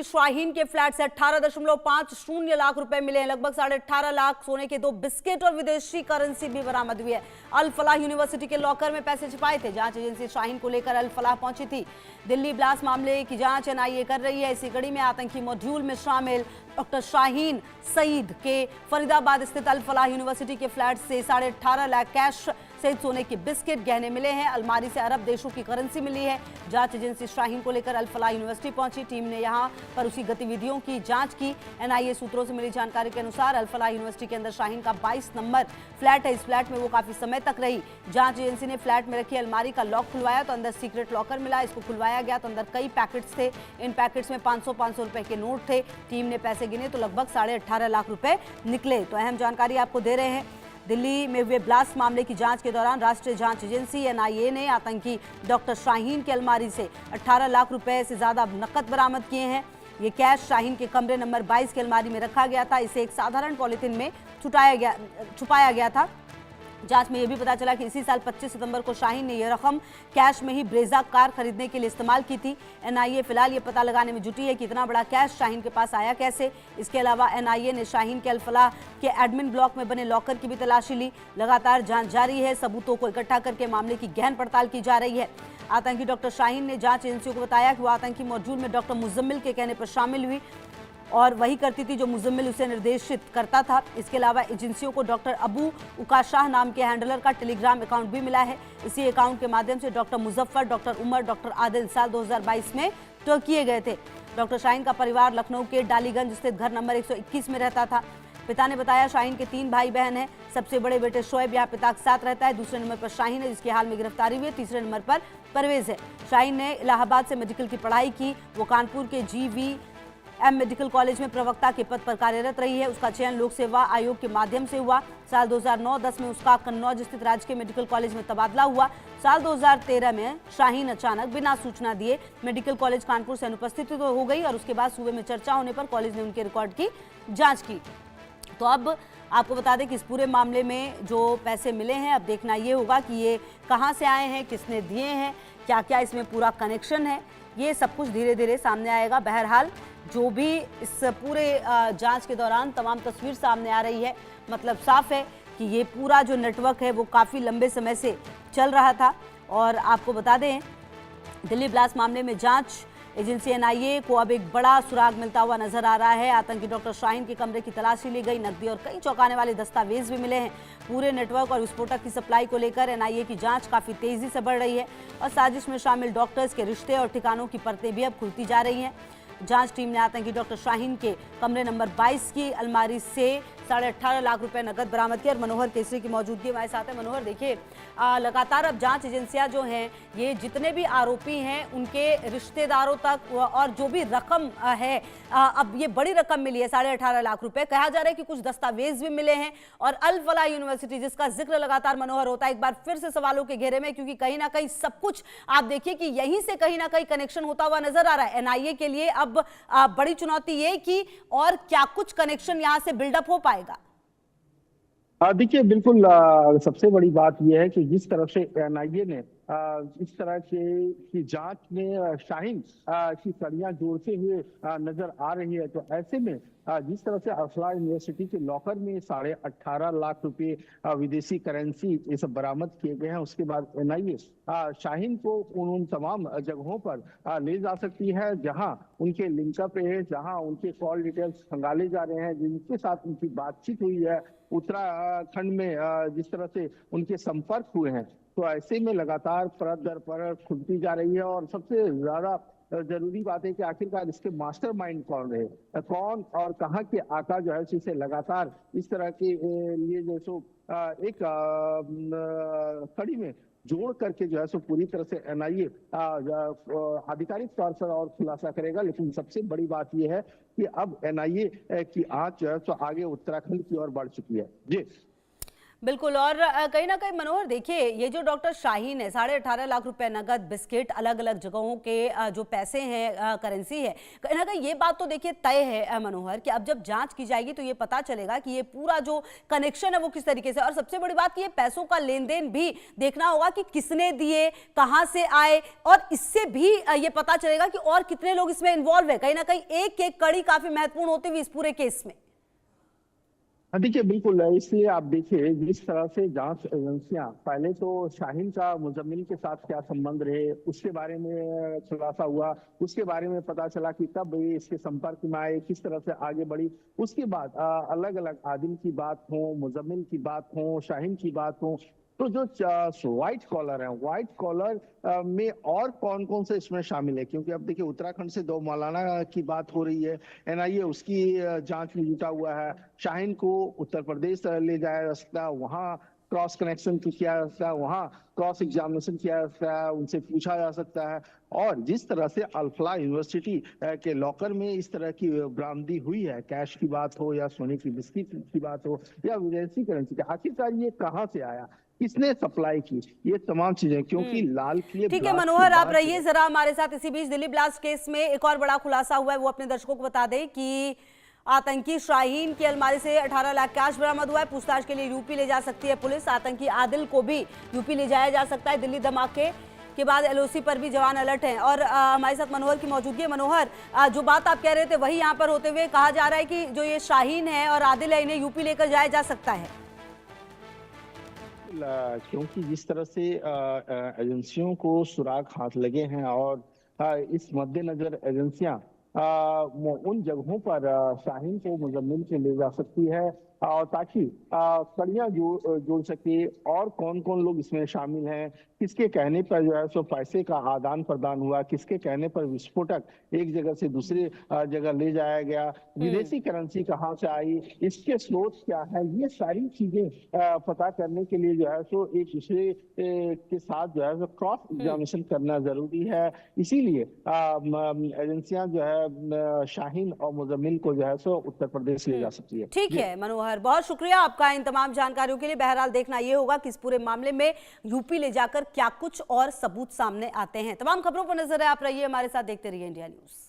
शाहीन के फ्लैट से 18.50 लाख रुपए मिले हैं। लगभग 18.5 लाख सोने के 2 बिस्किट और विदेशी करेंसी भी बरामद हुई है। अल फलाह यूनिवर्सिटी के लॉकर में पैसे छिपाए थे। जांच एजेंसी शाहीन को लेकर अल फलाह पहुंची थी। दिल्ली ब्लास्ट मामले की जांच एनआईए कर रही है। इसी कड़ी में आतंकी मॉड्यूल में शामिल डॉक्टर शाहीन सईद के फरीदाबाद स्थित अल फलाह यूनिवर्सिटी के फ्लैट से 18.5 लाख कैश सहित सोने के बिस्किट गहने मिले हैं। अलमारी से अरब देशों की करेंसी मिली है। जांच एजेंसी शाहीन को लेकर अल फलाह यूनिवर्सिटी पहुंची। टीम ने यहां पर उसकी गतिविधियों की जांच की। एनआईए सूत्रों से मिली जानकारी के अनुसार अल फलाह यूनिवर्सिटी के अंदर शाहीन का 22 नंबर फ्लैट है। इस फ्लैट में वो काफी समय तक रही। जांच एजेंसी ने फ्लैट में रखी अलमारी का लॉक खुलवाया तो अंदर सीक्रेट लॉकर मिला। इसको खुलवाया गया तो अंदर कई पैकेट्स थे। इन पैकेट्स में 500 रुपए के नोट थे। टीम ने पैसे गिने तो लगभग 18.5 लाख रुपए निकले। तो अहम जानकारी आपको दे रहे हैं। दिल्ली में हुए ब्लास्ट मामले की जांच के दौरान राष्ट्रीय जांच एजेंसी एनआईए ने आतंकी डॉक्टर शाहीन की अलमारी से 18 लाख रुपए से ज्यादा नकद बरामद किए हैं। ये कैश शाहीन के कमरे नंबर 22 की अलमारी में रखा गया था। इसे एक साधारण पॉलिथीन में छुपाया गया था। जांच में यह भी पता चला कि इसी साल 25 सितंबर को शाहीन ने यह रकम कैश में ही ब्रेजा कार खरीदने के लिए इस्तेमाल की थी। एनआईए फिलहाल ये पता लगाने में जुटी है कि इतना बड़ा कैश शाहीन के पास आया कैसे। इसके अलावा एनआईए ने शाहीन के अल फलाह के एडमिन ब्लॉक में बने लॉकर की भी तलाशी ली। लगातार जांच जारी है। सबूतों को इकट्ठा करके मामले की गहन पड़ताल की जा रही है। आतंकी डॉक्टर शाहीन ने जांच एजेंसियों को बताया कि वो आतंकी मॉड्यूल में डॉक्टर मुजम्मिल के कहने पर शामिल हुई और वही करती थी जो मुजम्मिल उसे निर्देशित करता था। इसके अलावा एजेंसियों को डॉक्टर अबू उकाशाह नाम के हैंडलर का टेलीग्राम अकाउंट भी मिला है। इसी अकाउंट के माध्यम से doctor Muzaffar, doctor Umar, doctor Adil साल 2022 में टर्क किए गए थे। डॉक्टर शाहीन का परिवार लखनऊ के डालीगंज स्थित घर नंबर 121 में रहता था। पिता ने बताया शाहीन के 3 भाई बहन हैं। सबसे बड़े बेटे शोएब यहाँ पिता के साथ रहता है। दूसरे नंबर पर शाहीन है जिसकी हाल में गिरफ्तारी हुई है। तीसरे नंबर पर परवेज है। शाहीन ने इलाहाबाद से मेडिकल की पढ़ाई की। वो कानपुर के GVM मेडिकल कॉलेज में प्रवक्ता के पद पर कार्यरत रही है। उसका चयन लोक सेवा आयोग के माध्यम से हुआ। साल 2009-10 में उसका कन्नौज स्थित राजकीय मेडिकल कॉलेज में तबादला हुआ। साल 2013 में शाहीन अचानक बिना सूचना दिए मेडिकल कॉलेज कानपुर से अनुपस्थित हो गई और उसके बाद सूबे में चर्चा होने पर कॉलेज ने उनके रिकॉर्ड की जाँच की। तो अब आपको बता दें कि इस पूरे मामले में जो पैसे मिले हैं, अब देखना ये होगा कि ये कहाँ से आए हैं, किसने दिए हैं, क्या क्या इसमें पूरा कनेक्शन है। ये सब कुछ धीरे धीरे सामने आएगा। बहरहाल जो भी इस पूरे जांच के दौरान तमाम तस्वीर सामने आ रही है, मतलब साफ है कि ये पूरा जो नेटवर्क है वो काफ़ी लंबे समय से चल रहा था। और आपको बता दें दिल्ली ब्लास्ट मामले में जांच एजेंसी एनआईए को अब एक बड़ा सुराग मिलता हुआ नजर आ रहा है। आतंकी डॉक्टर शाहीन के कमरे की तलाशी ली गई। नकदी और कई चौंकाने वाले दस्तावेज भी मिले हैं। पूरे नेटवर्क और विस्फोटक की सप्लाई को लेकर एनआईए की जांच काफी तेजी से बढ़ रही है और साजिश में शामिल डॉक्टर्स के रिश्ते और ठिकानों की परतें भी अब खुलती जा रही हैं। जांच टीम ने आतंकी डॉक्टर शाहीन के कमरे नंबर 22 की अलमारी से 18.5 लाख रुपए नकद बरामद किए। और मनोहर केसरी की मौजूदगी हमारे साथ है। मनोहर, देखिए लगातार अब जांच एजेंसियां जो हैं ये जितने भी आरोपी हैं उनके रिश्तेदारों तक और जो भी रकम है, अब ये बड़ी रकम मिली है 18.5 लाख रुपए। कहा जा रहा है कि कुछ दस्तावेज भी मिले हैं। और अल फलाह यूनिवर्सिटी जिसका जिक्र लगातार मनोहर होता है, एक बार फिर से सवालों के घेरे में, क्योंकि कहीं ना कहीं सब कुछ आप देखिए कि यहीं से कहीं ना कहीं कनेक्शन होता हुआ नजर आ रहा है। एनआईए के लिए अब बड़ी चुनौती ये कि और क्या कुछ कनेक्शन यहां से बिल्डअप हो पाएगा। देखिए बिल्कुल, सबसे बड़ी बात यह है कि जिस तरफ से एनआईए ने इस तरह की जांच में शाहीन की कड़ियां जोड़ते हुए नजर आ रही है, तो ऐसे में जिस तरह से अल फलाह यूनिवर्सिटी के लॉकर में 18.5 लाख रुपए विदेशी करेंसी ये सब बरामद किए गए हैं, उसके बाद एनआईए शाहीन को उन तमाम जगहों पर ले जा सकती है जहां उनके लिंकअप है, जहां उनके कॉल डिटेल्स खंगाले जा रहे हैं, जिनके साथ उनकी बातचीत हुई है, उत्तराखंड में जिस तरह से उनके संपर्क हुए हैं। तो ऐसे में लगातार परत दर परत खुलती जा रही है। और सबसे ज्यादा जरूरी बात है कि आखिरकार इसके मास्टरमाइंड कौन रहे, कौन और कहां के आका जो है इसे लगातार इस तरह के लिए जो सो एक कड़ी में जोड़ करके जो है सो पूरी तरह से एनआईए आधिकारिक तौर पर और खुलासा करेगा। लेकिन सबसे बड़ी बात यह है कि अब एनआईए की आंच जो है सो आगे उत्तराखंड की ओर बढ़ चुकी है। जी बिल्कुल। और कहीं ना कहीं मनोहर देखिए, ये जो डॉक्टर शाहीन है 18.5 लाख रुपए नगद, बिस्किट, अलग अलग जगहों के जो पैसे हैं, करेंसी है, कहीं ना कहीं ये बात तो देखिए तय है मनोहर कि अब जब जांच की जाएगी तो ये पता चलेगा कि ये पूरा जो कनेक्शन है वो किस तरीके से, और सबसे बड़ी बात कि ये पैसों का लेन देन भी देखना होगा कि किसने दिए, कहां से आए, और इससे भी ये पता चलेगा कि और कितने लोग इसमें इन्वॉल्व है। कहीं ना कहीं एक एक कड़ी काफी महत्वपूर्ण होती हुई इस पूरे केस में। देखिए बिल्कुल, इसलिए आप देखिए जिस तरह से जांच एजेंसियां, पहले तो शाहीन का मुजम्मिल के साथ क्या संबंध रहे उसके बारे में खुलासा हुआ, उसके बारे में पता चला कि कब ये इसके संपर्क में आए, किस तरह से आगे बढ़ी। उसके बाद अलग अलग आदिल की बात हो, मुजम्मिल की बात हो, शाहीन की बात हो, तो जो व्हाइट कॉलर है, व्हाइट कॉलर में और कौन कौन से इसमें शामिल है, क्योंकि अब देखिए उत्तराखंड से 2 मौलाना की बात हो रही है, एनआईए उसकी जांच में जुटा हुआ है। शाहीन को उत्तर प्रदेश ले जाया जा सकता है, वहां क्रॉस कनेक्शन किया जा सकता है, वहां क्रॉस एग्जामिनेशन किया जा सकता है, उनसे पूछा जा सकता है। और जिस तरह से अल्फला यूनिवर्सिटी के लॉकर में इस तरह की बरामदी हुई है, कैश की बात हो या सोने की बिस्किट की बात हो या विदेशी करेंसी की, आखिरकार ये कहाँ से आया, किसने सप्लाई की, ये तमाम चीजें, क्योंकि लाल किले ठीक है मनोहर, आप रहिए जरा हमारे साथ। इसी बीच दिल्ली ब्लास्ट केस में एक और बड़ा खुलासा हुआ है, वो अपने दर्शकों को बता दें कि आतंकी शाहीन की अलमारी से 18 लाख कैश बरामद हुआ है। पूछताछ के लिए यूपी ले जा सकती है पुलिस। आतंकी आदिल को भी यूपी ले जाया जा सकता है। दिल्ली धमाके के बाद एलओसी पर भी जवान अलर्ट हैं। और हमारे साथ मनोहर की मौजूदगी है। मनोहर, जो बात आप कह रहे थे वही यहाँ पर होते हुए कहा जा रहा है कि जो ये शाहीन है और आदिल है, इन्हें यूपी लेकर जाया जा सकता है। क्योंकि जिस तरह से एजेंसियों को सुराग हाथ लगे हैं, और इस मद्देनजर एजेंसियां उन जगहों पर शाहीन को मुजम्मिल के ले जा सकती है, और ताकि कड़ियां जोड़ सके, और कौन कौन लोग इसमें शामिल हैं, किसके कहने पर जो है सो पैसे का आदान प्रदान हुआ, किसके कहने पर विस्फोटक एक जगह से दूसरी जगह ले जाया गया, विदेशी करेंसी कहाँ से आई, इसके स्रोत क्या है, ये सारी चीजें पता करने के लिए जो है सो एक दूसरे के साथ जो है सो क्रॉस एग्जामिनेशन करना जरूरी है। इसीलिए एजेंसियां जो है शाहीन और मुजम्मिल को जो है सो उत्तर प्रदेश ले जा सकती है। ठीक है मनोहर, बहुत शुक्रिया आपका इन तमाम जानकारियों के लिए। बहरहाल देखना यह होगा कि इस पूरे मामले में यूपी ले जाकर क्या कुछ और सबूत सामने आते हैं। तमाम खबरों पर नजर है, आप रहिए हमारे साथ, देखते रहिए इंडिया न्यूज।